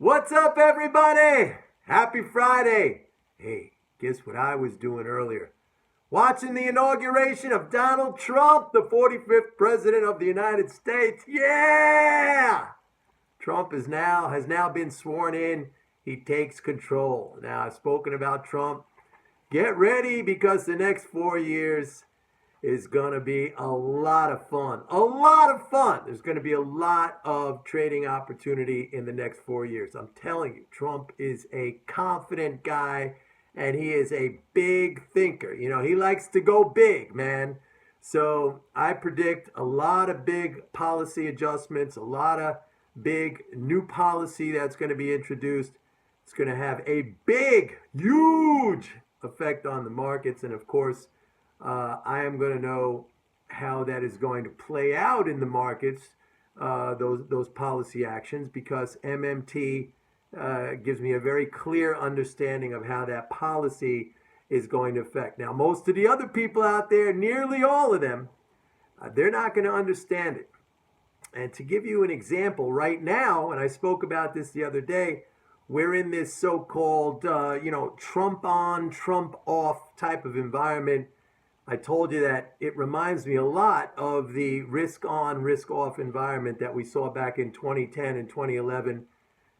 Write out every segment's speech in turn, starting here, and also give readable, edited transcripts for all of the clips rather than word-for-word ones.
What's up, everybody? Happy Friday. Hey, guess what I was doing earlier? Watching the inauguration of Donald Trump, the 45th President of the United States. Yeah! Trump has now been sworn in. He takes control. Now, I've spoken about Trump. Get ready because the next 4 years is going to be a lot of fun. A lot of fun. There's going to be a lot of trading opportunity in the next 4 years. I'm telling you, Trump is a confident guy and he is a big thinker. You know, he likes to go big, man. So I predict a lot of big policy adjustments, a lot of big new policy that's going to be introduced. It's going to have a big, huge effect on the markets. And of course, I am going to know how that is going to play out in the markets, those policy actions, because MMT gives me a very clear understanding of how that policy is going to affect. Now, most of the other people out there, nearly all of them, they're not going to understand it. And to give you an example, right now, and I spoke about this the other day, we're in this so-called, Trump on, Trump off type of environment. I told you that it reminds me a lot of the risk on, risk off environment that we saw back in 2010 and 2011.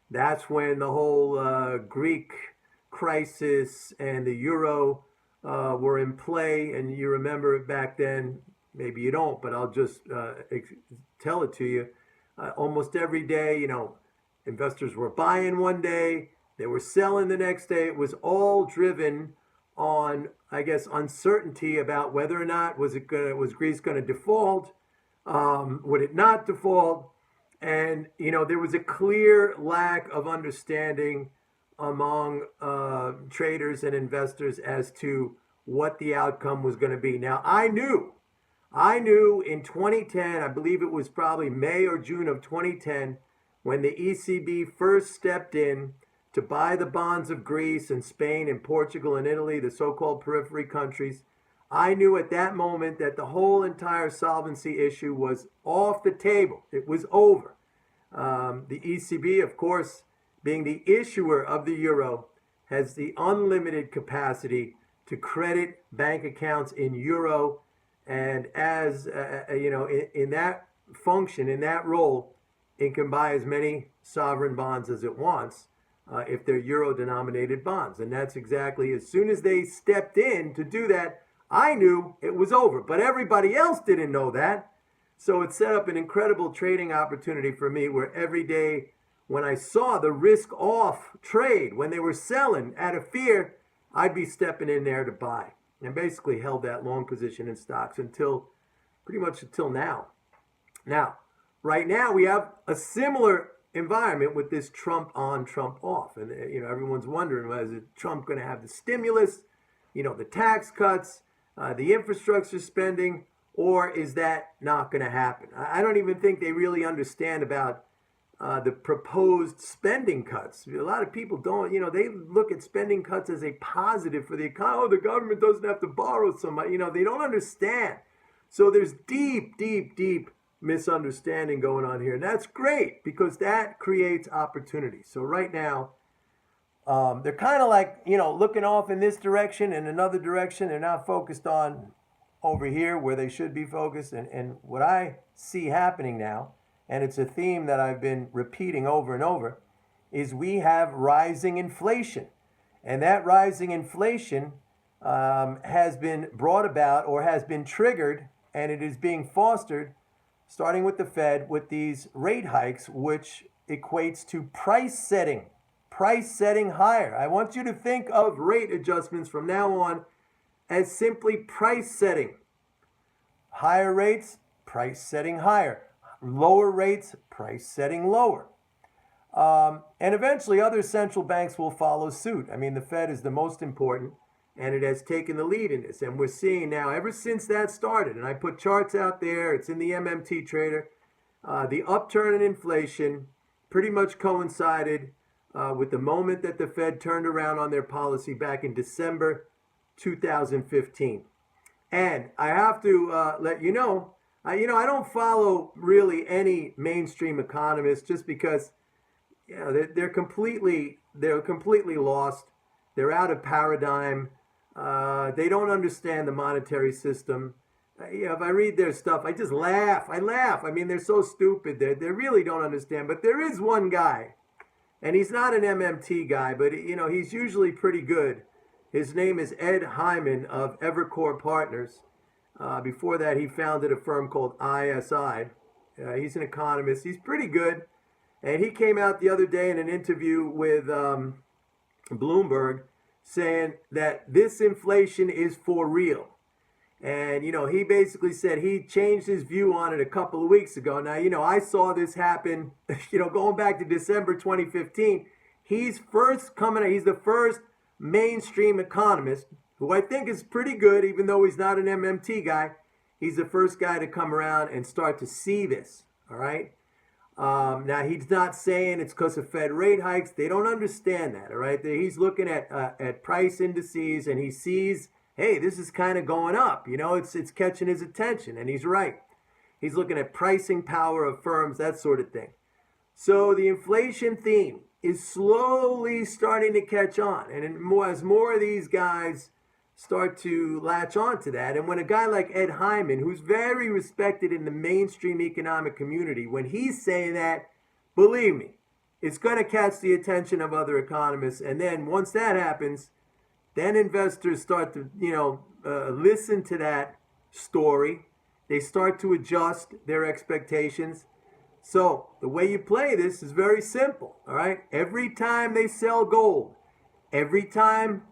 That's when the whole Greek crisis and the euro were in play. And you remember it back then. Maybe you don't, but I'll just tell it to you. Almost every day, investors were buying one day, they were selling the next day. It was all driven on, I guess, uncertainty about whether or not was Greece going to default, would it not default, and there was a clear lack of understanding among traders and investors as to what the outcome was going to be. Now I knew in 2010, I believe it was probably May or June of 2010, when the ECB first stepped in to buy the bonds of Greece and Spain and Portugal and Italy, the so-called periphery countries. I knew at that moment that the whole entire solvency issue was off the table. It was over. The ECB, of course, being the issuer of the euro, has the unlimited capacity to credit bank accounts in euro. And as, in that function, in that role, it can buy as many sovereign bonds as it wants. If they're euro-denominated bonds. And that's exactly, as soon as they stepped in to do that, I knew it was over. But everybody else didn't know that. So it set up an incredible trading opportunity for me, where every day when I saw the risk-off trade, when they were selling out of fear, I'd be stepping in there to buy. And basically held that long position in stocks pretty much until now. Now, right now we have a similar environment with this Trump on, Trump off. And, everyone's wondering, well, is Trump going to have the stimulus, the tax cuts, the infrastructure spending, or is that not going to happen? I don't even think they really understand about the proposed spending cuts. A lot of people don't, they look at spending cuts as a positive for the economy. Oh, the government doesn't have to borrow so much. They don't understand. So there's deep, deep, deep misunderstanding going on here. And that's great because that creates opportunity. So right now, they're kind of like, looking off in this direction and another direction. They're not focused on over here where they should be focused. And what I see happening now, and it's a theme that I've been repeating over and over, is we have rising inflation. And that rising inflation has been brought about or has been triggered, and it is being fostered starting with the Fed with these rate hikes, which equates to price setting higher. I want you to think of rate adjustments from now on as simply price setting. Higher rates, price setting higher. Lower rates, price setting lower. And eventually other central banks will follow suit. I mean, the Fed is the most important, and it has taken the lead in this. And we're seeing now, ever since that started, and I put charts out there, it's in the MMT Trader, the upturn in inflation pretty much coincided with the moment that the Fed turned around on their policy back in December 2015. And I have to let you know, I don't follow really any mainstream economists just because Yeah, they're completely lost. They're out of paradigm. They don't understand the monetary system. If I read their stuff, I just laugh. I laugh. I mean, they're so stupid. They really don't understand. But there is one guy, and he's not an MMT guy, but he's usually pretty good. His name is Ed Hyman of Evercore Partners. Before that, he founded a firm called ISI. He's an economist. He's pretty good. And he came out the other day in an interview with Bloomberg saying that this inflation is for real. And, he basically said he changed his view on it a couple of weeks ago. Now, I saw this happen, going back to December 2015. He's the first mainstream economist, who I think is pretty good, even though he's not an MMT guy. He's the first guy to come around and start to see this, all right? Now, he's not saying it's because of Fed rate hikes. They don't understand that, all right? He's looking at price indices, and he sees, hey, this is kind of going up. It's catching his attention, and he's right. He's looking at pricing power of firms, that sort of thing. So the inflation theme is slowly starting to catch on, and as more of these guys start to latch on to that. And when a guy like Ed Hyman, who's very respected in the mainstream economic community, when he's saying that, believe me, it's going to catch the attention of other economists. And then once that happens, then investors start to, listen to that story. They start to adjust their expectations. So the way you play this is very simple, all right? Every time they sell gold, every time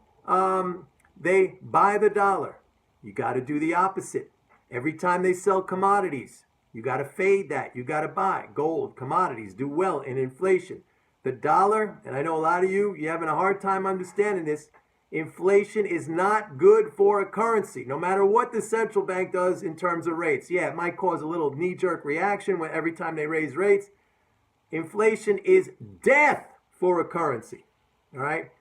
they buy the dollar, you got to do the opposite. Every time they sell commodities, you got to fade that. You got to buy gold, commodities, do well in inflation. The dollar, and I know a lot of you're having a hard time understanding this, inflation is not good for a currency, no matter what the central bank does in terms of rates. Yeah, it might cause a little knee-jerk reaction every time they raise rates. Inflation is death for a currency, all right?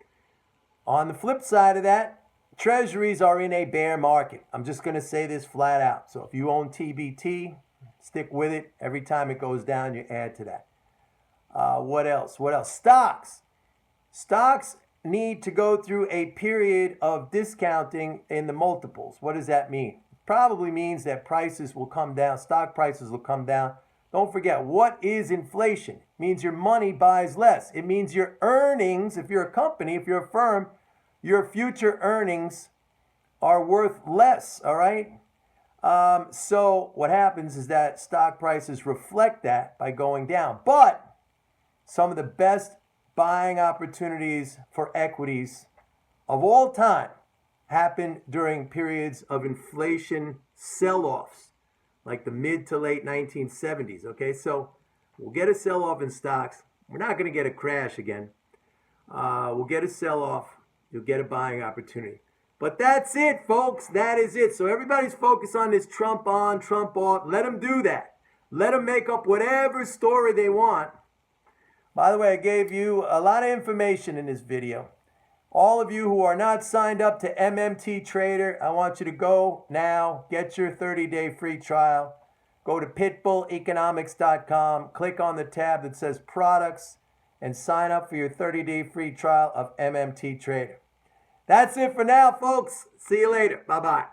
On the flip side of that, treasuries are in a bear market. I'm just going to say this flat out. So if you own TBT, stick with it. Every time it goes down, you add to that. What else? Stocks need to go through a period of discounting in the multiples. What does that mean? It probably means that prices will come down. Stock prices will come down. Don't forget, what is inflation? It means your money buys less. It means your earnings, if you're a company, if you're a firm, your future earnings are worth less, all right? So what happens is that stock prices reflect that by going down. But some of the best buying opportunities for equities of all time happen during periods of inflation sell-offs, like the mid to late 1970s, okay? So we'll get a sell-off in stocks. We're not going to get a crash again. We'll get a sell-off. You'll get a buying opportunity. But that's it, folks. That is it. So everybody's focused on this Trump on, Trump off. Let them do that. Let them make up whatever story they want. By the way, I gave you a lot of information in this video. All of you who are not signed up to MMT Trader, I want you to go now, get your 30-day free trial. Go to pitbulleconomics.com, click on the tab that says products, and sign up for your 30-day free trial of MMT Trader. That's it for now, folks. See you later. Bye-bye.